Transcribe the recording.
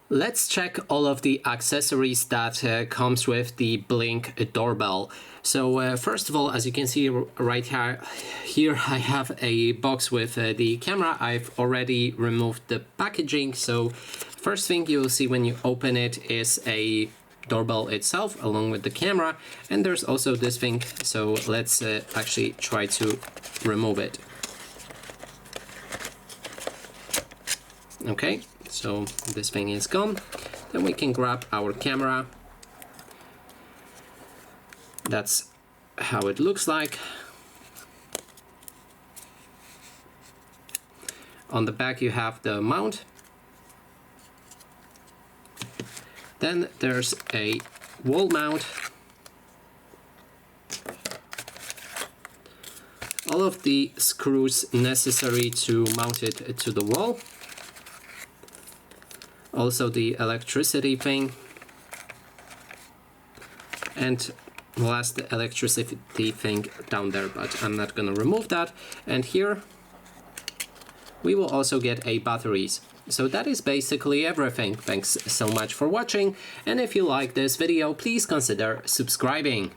Let's check all of the accessories that comes with the Blink Doorbell. So first of all, as you can see right here I have a box with the camera. I've already removed the packaging. So first thing you'll see when you open it is a doorbell itself along with the camera, and there's also this thing. So let's actually try to remove it. Okay, so this thing is gone. Then we can grab our camera. That's how it looks like. On the back you have the mount. Then there's a wall mount. All of the screws necessary to mount it to the wall. Also the electricity thing, and last the electricity thing down there, but I'm not gonna remove that. And here we will also get a batteries. So that is basically everything. Thanks so much for watching, and if you like this video, please consider subscribing.